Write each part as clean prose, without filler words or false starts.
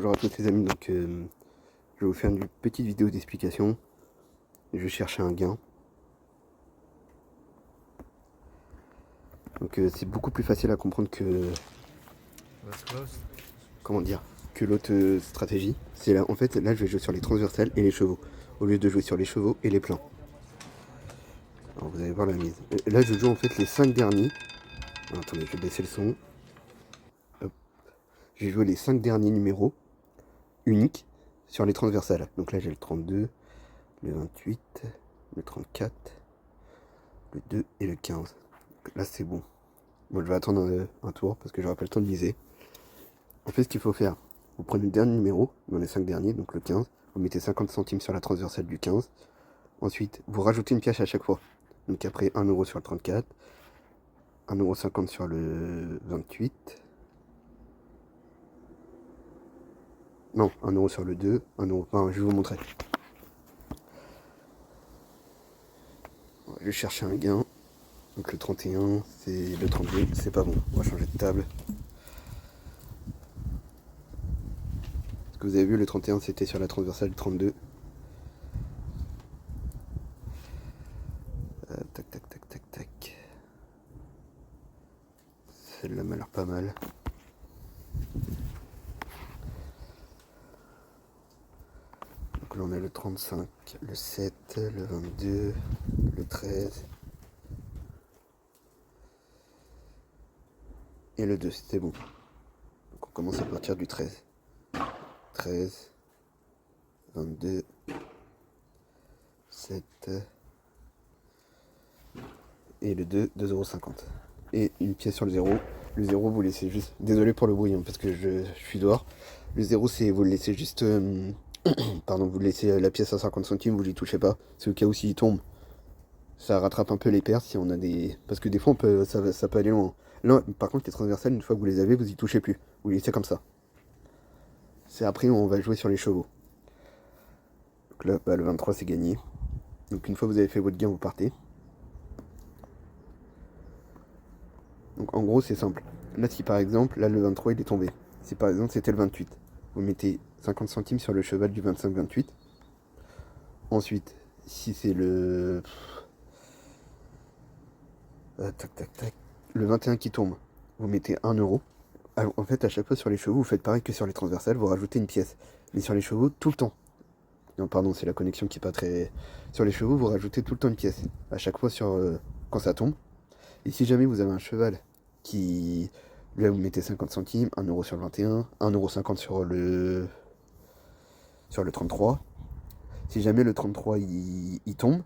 Bonjour à tous les amis, donc je vais vous faire une petite vidéo d'explication. Je cherchais un gain. Donc c'est beaucoup plus facile à comprendre que que l'autre stratégie. C'est là, en fait, là je vais jouer sur les transversales et les chevaux, au lieu de jouer sur les chevaux et les pleins. Alors vous allez voir la mise. Là je joue en fait les 5 derniers. Alors, attendez, je vais baisser le son. Hop. Je vais jouer les 5 derniers numéros uniques sur les transversales. Donc là j'ai le 32, le 28, le 34, le 2 et le 15. Donc là c'est bon. Moi je vais attendre un tour parce que j'aurai pas le temps de miser. En fait, ce qu'il faut faire, vous prenez le dernier numéro, dans les 5 derniers, donc le 15, vous mettez 50 centimes sur la transversale du 15. Ensuite, vous rajoutez une pièce à chaque fois. Donc après 1€ sur le 34, 1,50€ sur le 28. Non, 1€ sur le 2, 1€. Enfin, je vais vous montrer. Je vais chercher un gain. Donc le 31, c'est le 32, c'est pas bon. On va changer de table. Parce que vous avez vu, le 31 c'était sur la transversale du 32. Tac, tac, tac, tac, tac. Celle-là m'a l'air pas mal. Donc là on a le 35, le 7, le 22, le 13 et le 2, c'était bon. Donc on commence à partir du 13. 13, 22, 7 et le 2, 2,50€. Et une pièce sur le 0. Le 0 vous laissez juste... Désolé pour le bruit hein, parce que je suis dehors. Le 0 c'est vous le laissez juste... Pardon, vous laissez la pièce à 50 centimes, vous n'y touchez pas. C'est au cas où s'il tombe. Ça rattrape un peu les pertes si on a des... Parce que des fois ça peut aller loin. Là, par contre les transversales, une fois que vous les avez, vous y touchez plus. Vous les laissez comme ça. C'est après on va jouer sur les chevaux. Donc là, bah, le 23 c'est gagné. Donc une fois que vous avez fait votre gain, vous partez. Donc en gros c'est simple. Là si par exemple, là le 23 il est tombé. Si par exemple c'était le 28, vous mettez 50 centimes sur le cheval du 25-28. Ensuite, si c'est le... tac tac tac. Le 21 qui tombe, vous mettez 1€. En fait à chaque fois sur les chevaux, vous faites pareil que sur les transversales, vous rajoutez une pièce. Mais sur les chevaux, tout le temps. Non pardon, c'est la connexion qui est pas très... Sur les chevaux, vous rajoutez tout le temps une pièce. À chaque fois sur quand ça tombe. Et si jamais vous avez un cheval qui... Là, vous mettez 50 centimes, 1€ sur le 21, 1,50€ sur le 33. Si jamais le 33 il tombe,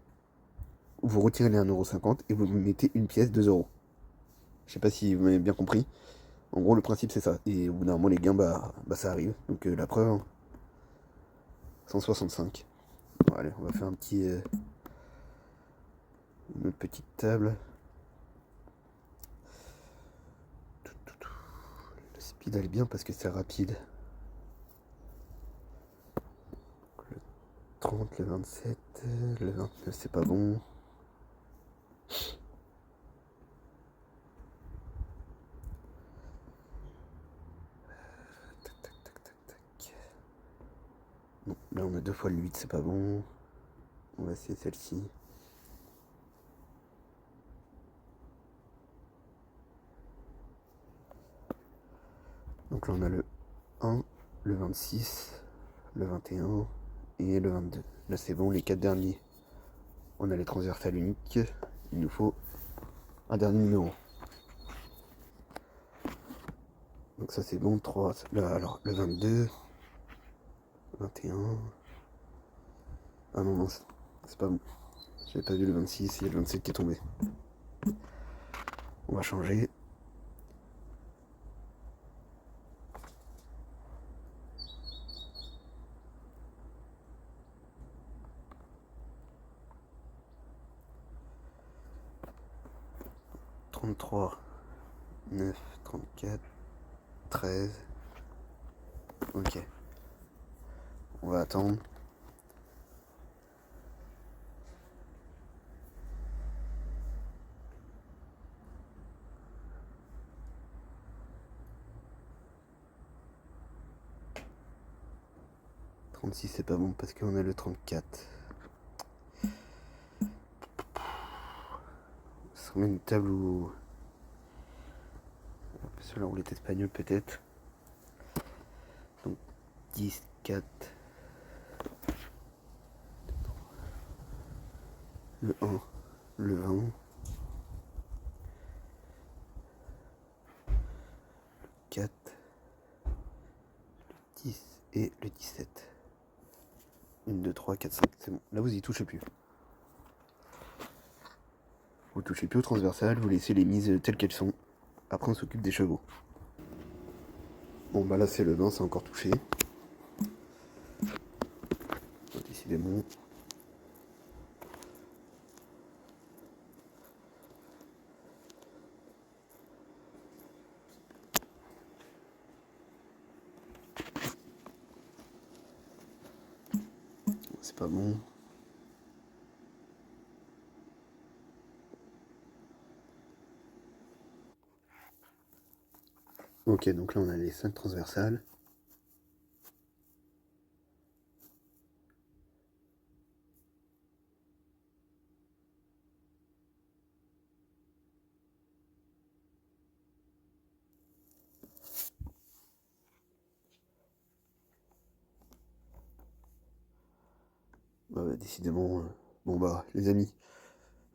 vous retirez les 1,50€ et vous mettez une pièce, 2€. Je sais pas si vous m'avez bien compris. En gros, le principe c'est ça. Et au bout d'un moment, les gains, bah ça arrive. Donc la preuve, hein, 165. Bon, allez, on va faire un petit... une autre petite table. Le speed elle est bien parce que c'est rapide. Le 30, le 27, le 29 c'est pas bon. Tac, tac, tac, tac, tac. Non, là on a 2 fois le 8, c'est pas bon. On va essayer celle-ci. Donc là on a le 1, le 26, le 21 et le 22. Là c'est bon, les 4 derniers. On a les transversales uniques. Il nous faut un dernier numéro. Donc ça c'est bon, 3. Là, alors le 22, 21. Ah non, non, c'est pas bon. J'avais pas vu le 26, il y a le 27 qui est tombé. On va changer. « 33, 9, 34, 13. Ok. On va attendre. 36 c'est pas bon parce qu'on a le 34. Ça serait une table où... Sur la roulette espagnole peut-être. Donc 10, 4. Le 1, le 20. Le 4. Le 10 et le 17. 1, 2, 3, 4, 5. C'est bon. Là vous y touchez plus. Vous touchez plus au transversal, vous laissez les mises telles qu'elles sont. Après on s'occupe des chevaux. Bon bah là c'est le 20, c'est encore touché. Décidément. C'est pas bon. Ok, donc là on a les 5 transversales. Décidément, bon bah les amis,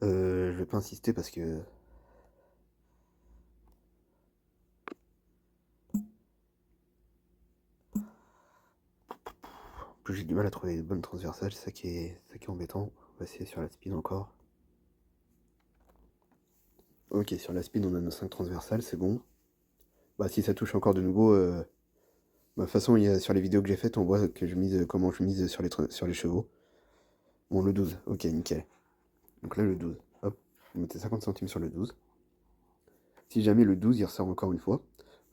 je vais pas insister parce que en plus j'ai du mal à trouver les bonnes transversales, c'est ça qui est embêtant. On va essayer sur la speed encore. Ok, sur la speed on a nos 5 transversales, c'est bon. Bah si ça touche encore de nouveau, de toute façon sur les vidéos que j'ai faites on voit que je mise comment je mise sur les chevaux. Bon le 12, ok nickel. Donc là le 12, hop, vous mettez 50 centimes sur le 12. Si jamais le 12 il ressort encore une fois,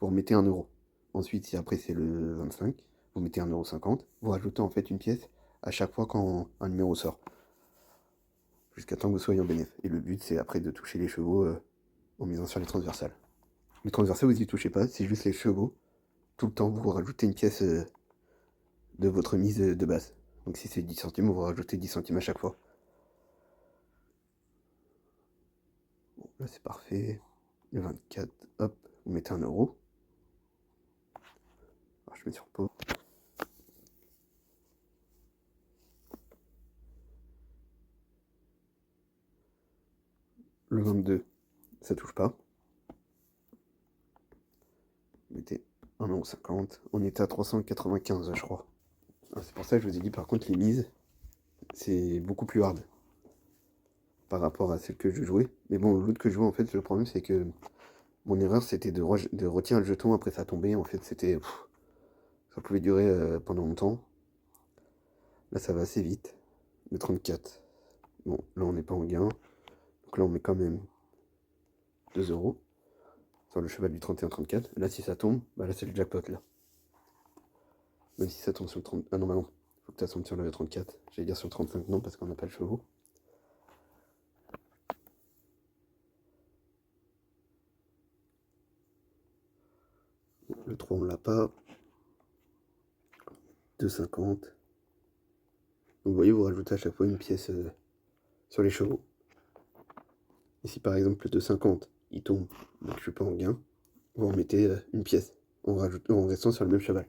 vous remettez 1 euro. Ensuite si après c'est le 25, vous mettez 1,50 €, vous rajoutez en fait une pièce à chaque fois quand un numéro sort. Jusqu'à temps que vous soyez en bénéf. Et le but c'est après de toucher les chevaux en misant sur les transversales. Les transversales vous y touchez pas, c'est juste les chevaux. Tout le temps vous rajoutez une pièce de votre mise de base. Donc si c'est 10 centimes, vous rajoutez 10 centimes à chaque fois. Bon, là c'est parfait. Le 24, hop, vous mettez 1 euro. Alors, je mets sur pause. Le 22, ça touche pas. Vous mettez 1,50 €. On était à 395 je crois. C'est pour ça que je vous ai dit par contre les mises, c'est beaucoup plus hard par rapport à celle que je jouais. Mais bon, l'autre que je jouais en fait, le problème c'est que mon erreur c'était de retirer le jeton après ça tombait. En fait c'était... ça pouvait durer pendant longtemps. Là ça va assez vite. Le 34. Bon, là on n'est pas en gain. Donc là on met quand même 2 euros sur le cheval du 31-34. Là si ça tombe, bah là c'est le jackpot là. Même si ça tombe sur le 30... Ah non bah non, faut que ça tombe sur le 34. J'allais dire sur le 35 non parce qu'on n'a pas le chevaux. Le 3 on l'a pas. 2,50. Donc vous voyez, vous rajoutez à chaque fois une pièce sur les chevaux. Et si par exemple le 2,50 il tombe, donc je suis pas en gain, vous remettez une pièce en restant sur le même cheval.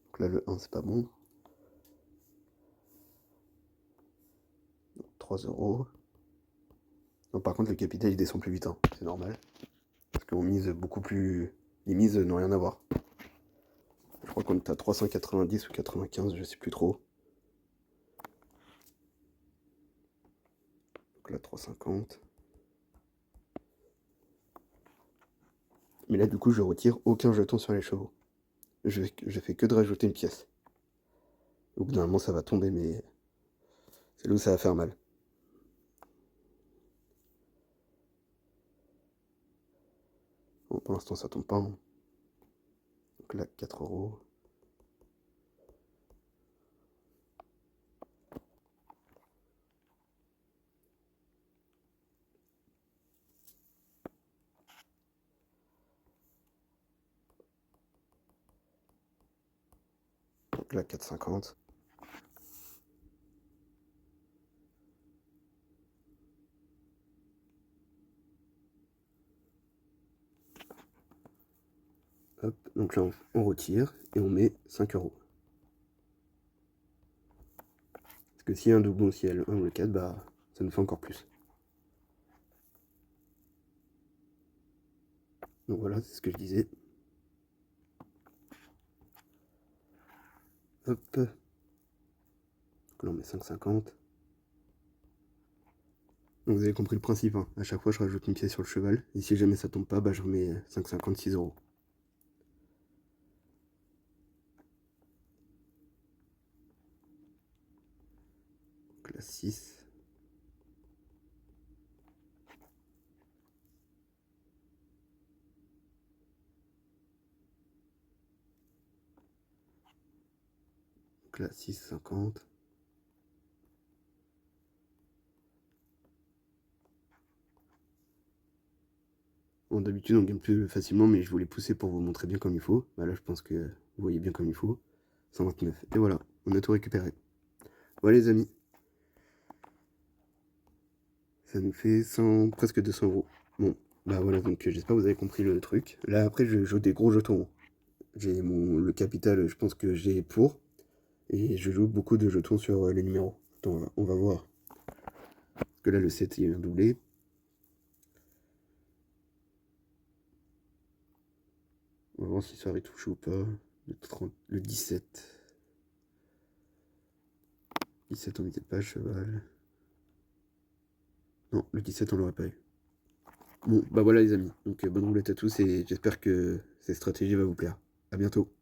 Donc là le 1 c'est pas bon. Donc, 3 euros. Non, par contre le capital il descend plus vite, hein. C'est normal. Parce qu'on mise beaucoup plus... Les mises n'ont rien à voir. Je crois qu'on est à 390 ou 95, je sais plus trop. Donc là 3,50. Mais là du coup je retire aucun jeton sur les chevaux. Je fais que de rajouter une pièce. Au bout d'un moment ça va tomber, mais c'est là où ça va faire mal. Bon, pour l'instant ça tombe pas, hein. Donc là 4 euros. Donc là, 4,50. Hop, donc là, on retire et on met 5 euros. Parce que s'il y a un doublon, si il y a le 1 ou le 4, bah, ça nous fait encore plus. Donc voilà, c'est ce que je disais. Hop. Donc là, on met 5,50. Donc vous avez compris le principe, hein. À chaque fois, je rajoute une pièce sur le cheval. Et si jamais ça tombe pas, bah, je remets 5,50, 6 euros. Donc là, 6. Donc là, 6,50. Bon, d'habitude, on gagne plus facilement, mais je voulais pousser pour vous montrer bien comme il faut. Bah là, je pense que vous voyez bien comme il faut. 129. Et voilà, on a tout récupéré. Voilà, les amis. Ça nous fait presque 200 euros. Bon, bah voilà, donc j'espère que vous avez compris le truc. Là, après, je joue des gros jetons. J'ai le capital, je pense que j'ai pour. Et je joue beaucoup de jetons sur les numéros. Attends, on va voir. Parce que là, le 7, il y a un doublé. On va voir si ça retouche ou pas. Le 17. 17, on n'était pas cheval. Non, le 17, on l'aurait pas eu. Bon, bah voilà les amis. Donc bonne roulette à tous et j'espère que cette stratégie va vous plaire. À bientôt.